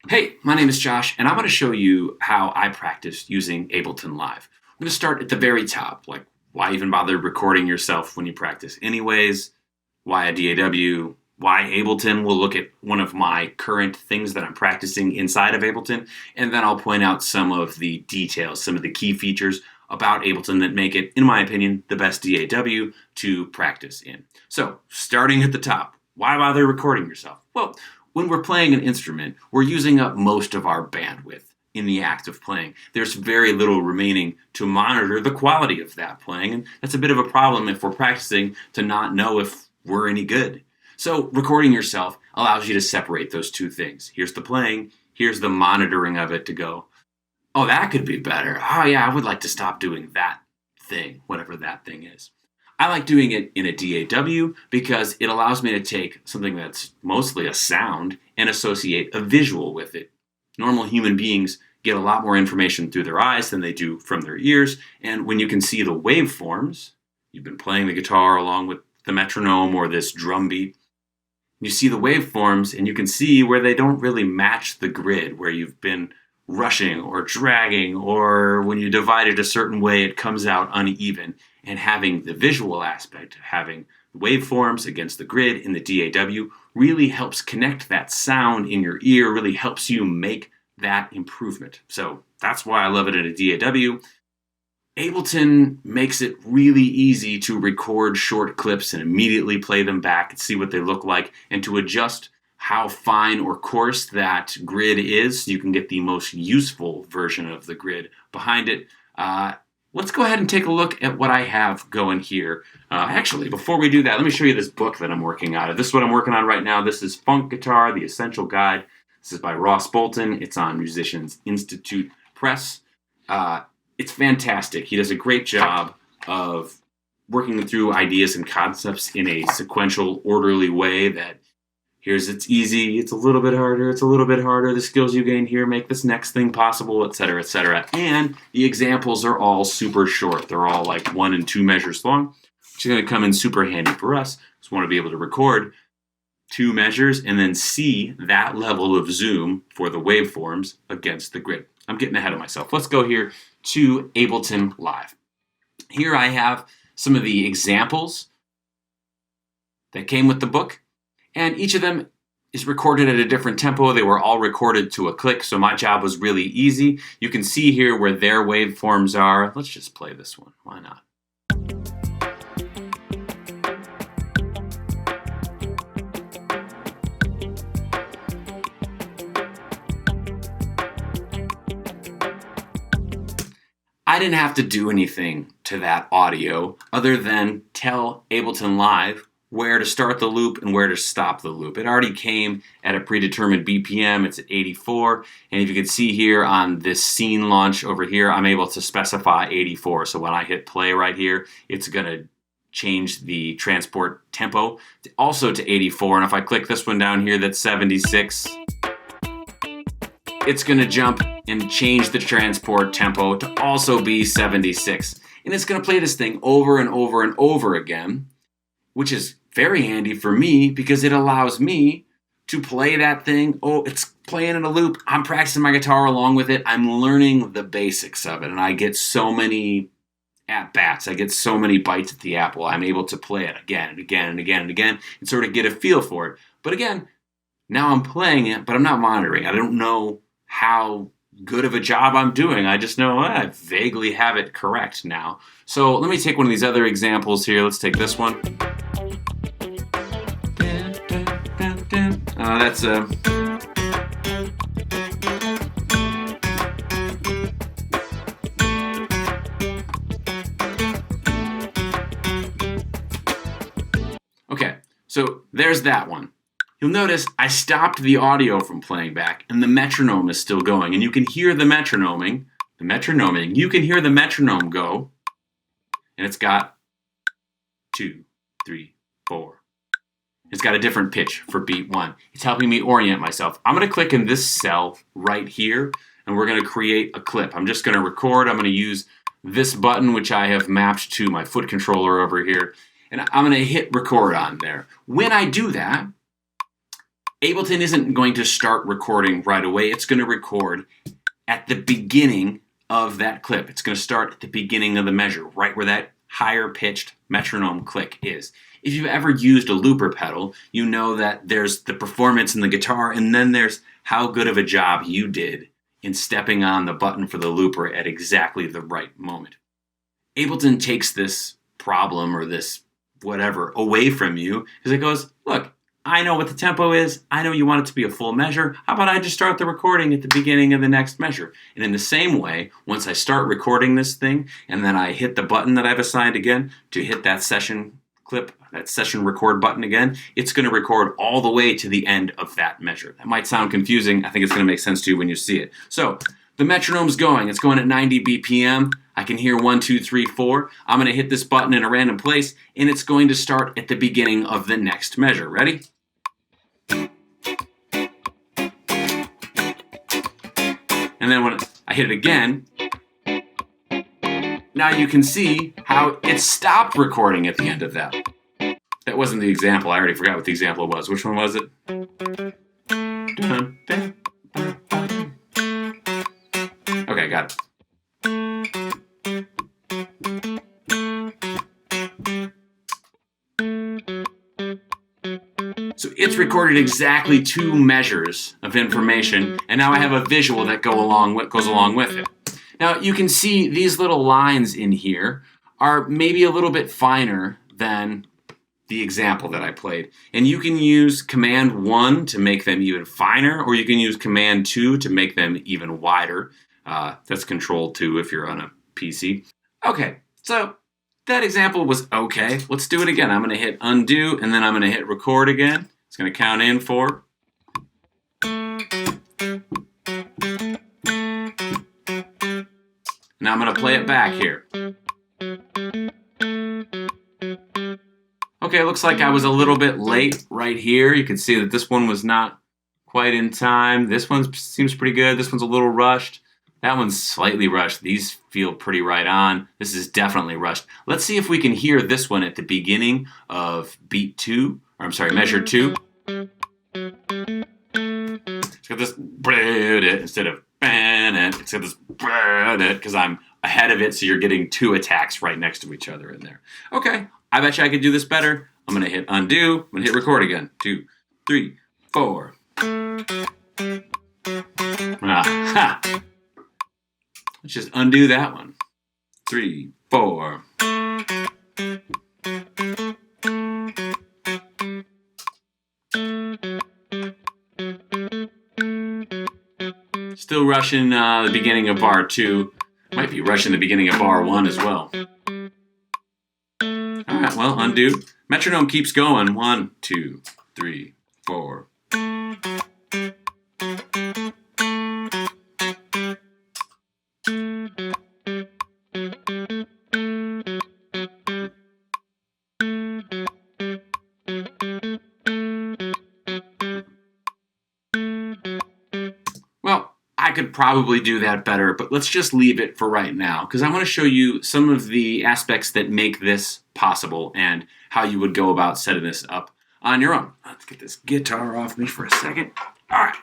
Hey, my name is Josh, and I'm going to show you how I practice using Ableton Live. I'm going to start at the very top, like why even bother recording yourself when you practice anyways, why a DAW, why Ableton. We'll look at one of my current things that I'm practicing inside of Ableton, and then I'll point out some of the details, some of the key features about Ableton that make it, in my opinion, the best DAW to practice in. So, starting at the top, why bother recording yourself? Well, when we're playing an instrument, we're using up most of our bandwidth in the act of playing. There's very little remaining to monitor the quality of that playing, and that's a bit of a problem if we're practicing to not know if we're any good. So recording yourself allows you to separate those two things. Here's the playing, here's the monitoring of it to go, oh, that could be better. Oh yeah, I would like to stop doing that thing, whatever that thing is. I like doing it in a DAW because it allows me to take something that's mostly a sound and associate a visual with it. Normal human beings get a lot more information through their eyes than they do from their ears, and when you can see the waveforms, you've been playing the guitar along with the metronome or this drum beat, you see the waveforms and you can see where they don't really match the grid, where you've been rushing or dragging, or when you divide it a certain way it comes out uneven. And having the visual aspect, having waveforms against the grid in the DAW really helps connect that sound in your ear, really helps you make that improvement. So that's why I love it in a DAW. Ableton makes it really easy to record short clips and immediately play them back and see what they look like, and to adjust how fine or coarse that grid is so you can get the most useful version of the grid behind it. Let's go ahead and take a look at what I have going here. Actually, before we do that, let me show you this book that I'm working out of. This is what I'm working on right now. This is Funk Guitar, The Essential Guide. This is by Bolton. It's on Musicians Institute Press. It's fantastic. He does a great job of working through ideas and concepts in a sequential, orderly way that here's it's easy, it's a little bit harder, it's a little bit harder, the skills you gain here make this next thing possible, etc., etc. And the examples are all super short. They're all like 1 and 2 measures long, which is going to come in super handy for us. Just want to be able to record 2 measures and then see that level of zoom for the waveforms against the grid. I'm getting ahead of myself. Let's go here to Ableton Live. Here I have some of the examples that came with the book. And each of them is recorded at a different tempo. They were all recorded to a click, so my job was really easy. You can see here where their waveforms are. Let's just play this one. Why not? I didn't have to do anything to that audio other than tell Ableton Live where to start the loop and where to stop the loop. It already came at a predetermined BPM. It's at 84. And if you can see here on this scene launch over here, I'm able to specify 84. So when I hit play right here, it's going to change the transport tempo also to 84. And if I click this one down here that's 76, it's going to jump and change the transport tempo to also be 76. And it's going to play this thing over and over and over again, which is very handy for me because it allows me to play that thing. Oh, it's playing in a loop. I'm practicing my guitar along with it. I'm learning the basics of it, and I get so many at-bats. I get so many bites at the apple. I'm able to play it again and again and again and again and sort of get a feel for it. But again, now I'm playing it, but I'm not monitoring. I don't know how good of a job I'm doing. I just know I vaguely have it correct now. So let me take one of these other examples here. Let's take this one. That's okay, so there's that one. You'll notice I stopped the audio from playing back and the metronome is still going, and you can hear the metronoming. You can hear the metronome go, and it's got 2, 3, 4. It's got a different pitch for beat 1. It's helping me orient myself. I'm going to click in this cell right here, and we're going to create a clip. I'm just going to record. I'm going to use this button, which I have mapped to my foot controller over here, and I'm going to hit record on there. When I do that, Ableton isn't going to start recording right away. It's going to record at the beginning of that clip. It's going to start at the beginning of the measure, right where that higher pitched metronome click is. If you've ever used a looper pedal, you know that there's the performance in the guitar, and then there's how good of a job you did in stepping on the button for the looper at exactly the right moment. Ableton takes this problem or this whatever away from you because it goes, look, I know what the tempo is. I know you want it to be a full measure. How about I just start the recording at the beginning of the next measure? And in the same way, once I start recording this thing and then I hit the button that I've assigned again to hit that session clip, that session record button again, it's going to record all the way to the end of that measure. That might sound confusing. I think it's going to make sense to you when you see it. So the metronome's going. It's going at 90 BPM. I can hear 1, 2, 3, 4. I'm going to hit this button in a random place, and it's going to start at the beginning of the next measure. Ready? And then when I hit it again, now you can see how it stopped recording at the end of that. That wasn't the example. I already forgot what the example was. Which one was it? Okay, got it. So it's recorded exactly 2 measures of information, and now I have a visual that goes along with it. Now you can see these little lines in here are maybe a little bit finer than the example that I played. And you can use Command 1 to make them even finer, or you can use Command 2 to make them even wider. That's Control 2 if you're on a PC. Okay, so that example was okay. Let's do it again. I'm going to hit undo, and then I'm going to hit record again. It's going to count in 4. Now I'm going to play it back here. Okay, looks like I was a little bit late right here. You can see that this one was not quite in time. This one seems pretty good. This one's a little rushed. That one's slightly rushed. These feel pretty right on. This is definitely rushed. Let's see if we can hear this one at the beginning of beat 2, or I'm sorry, measure 2. It's got this instead of it's got this because I'm ahead of it, so you're getting 2 attacks right next to each other in there. Okay, I bet you I could do this better. I'm going to hit undo. I'm going to hit record again. 2, 3, 4. Ha. Let's just undo that one. 3, 4. Still rushing the beginning of bar 2. Might be rushing the beginning of bar 1 as well. Alright, well, undo. Metronome keeps going. 1, 2, 3, 4. Well, I could probably do that better, but let's just leave it for right now because I want to show you some of the aspects that make this possible and how you would go about setting this up on your own. Let's get this guitar off me for a second. All right.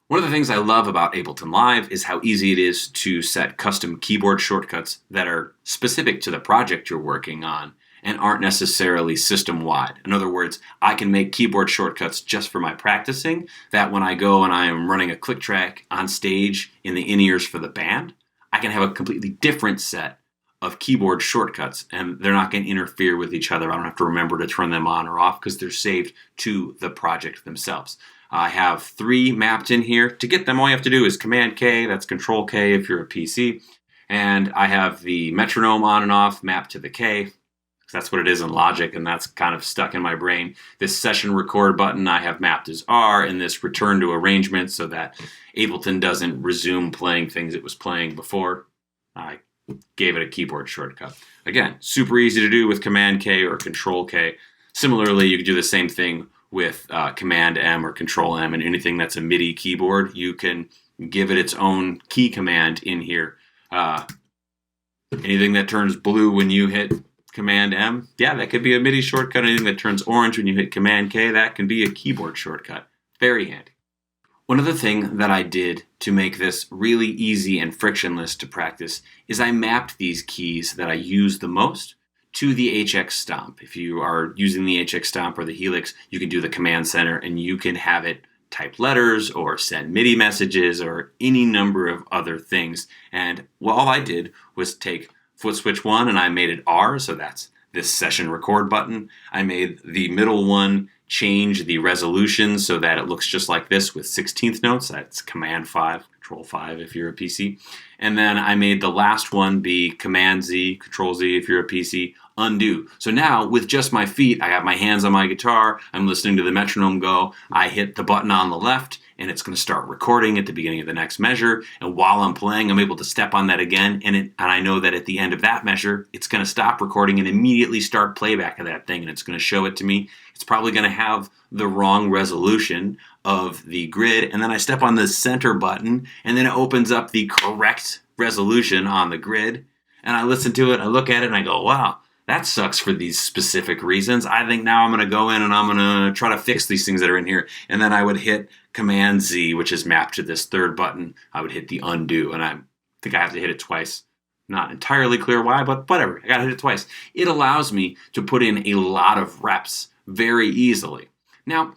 One of the things I love about Ableton Live is how easy it is to set custom keyboard shortcuts that are specific to the project you're working on and aren't necessarily system-wide. In other words, I can make keyboard shortcuts just for my practicing, that when I go and I am running a click track on stage in the in-ears for the band, I can have a completely different set of keyboard shortcuts, and they're not going to interfere with each other. I don't have to remember to turn them on or off because they're saved to the project themselves. I have 3 mapped in here. To get them, all you have to do is Command-K, that's Control-K if you're a PC, and I have the metronome on and off mapped to the K. That's what it is in Logic, and that's kind of stuck in my brain. This session record button I have mapped as R, and this return to arrangement so that Ableton doesn't resume playing things it was playing before. I gave it a keyboard shortcut. Again, super easy to do with Command-K or Control-K. Similarly, you can do the same thing with Command-M or Control-M, and anything that's a MIDI keyboard, you can give it its own key command in here. Anything that turns blue when you hit Command-M, yeah, that could be a MIDI shortcut. Anything that turns orange when you hit Command-K, that can be a keyboard shortcut. Very handy. One other thing that I did to make this really easy and frictionless to practice is I mapped these keys that I use the most to the HX Stomp. If you are using the HX Stomp or the Helix, you can do the command center and you can have it type letters or send MIDI messages or any number of other things. And all I did was take foot switch 1 and I made it R, so that's this session record button. I made the middle one change the resolution so that it looks just like this with 16th notes. That's Command 5, Control 5 if you're a PC. And then I made the last one be Command Z, Control Z if you're a PC, undo. So now with just my feet, I have my hands on my guitar, I'm listening to the metronome go, I hit the button on the left, and it's going to start recording at the beginning of the next measure. And while I'm playing, I'm able to step on that again, and I know that at the end of that measure, it's going to stop recording and immediately start playback of that thing, and it's going to show it to me. It's probably going to have the wrong resolution of the grid, and then I step on the center button, and then it opens up the correct resolution on the grid, and I listen to it, I look at it, and I go, wow, that sucks for these specific reasons. I think now I'm going to go in and I'm going to try to fix these things that are in here. And then I would hit Command Z, which is mapped to this third button. I would hit the undo, and I think I have to hit it twice. Not entirely clear why, but whatever. I got to hit it twice. It allows me to put in a lot of reps very easily. Now,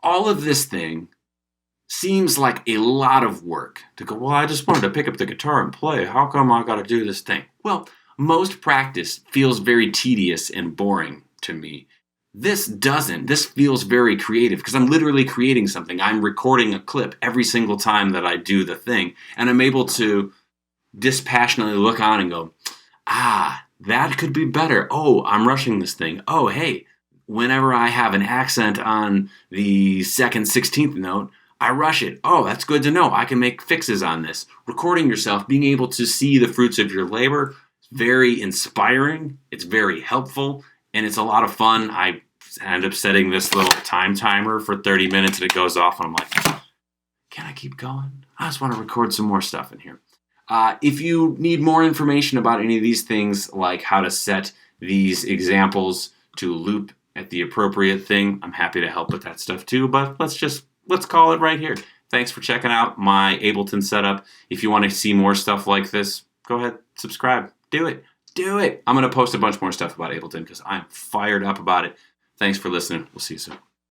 all of this thing seems like a lot of work to go, well, I just wanted to pick up the guitar and play. How come I got to do this thing? Well, most practice feels very tedious and boring to me. This doesn't. This feels very creative because I'm literally creating something. I'm recording a clip every single time that I do the thing, and I'm able to dispassionately look on and go, that could be better. Oh, I'm rushing this thing. Oh, hey, whenever I have an accent on the second 16th note, I rush it. Oh, that's good to know. I can make fixes on this. Recording yourself, being able to see the fruits of your labor, very inspiring, it's very helpful, and it's a lot of fun. I end up setting this little time timer for 30 minutes and it goes off and I'm like, can I keep going? I just want to record some more stuff in here. If you need more information about any of these things, like how to set these examples to loop at the appropriate thing, I'm happy to help with that stuff too, but let's call it right here. Thanks for checking out my Ableton setup. If you want to see more stuff like this, go ahead, subscribe. Do it. I'm going to post a bunch more stuff about Ableton because I'm fired up about it. Thanks for listening. We'll see you soon.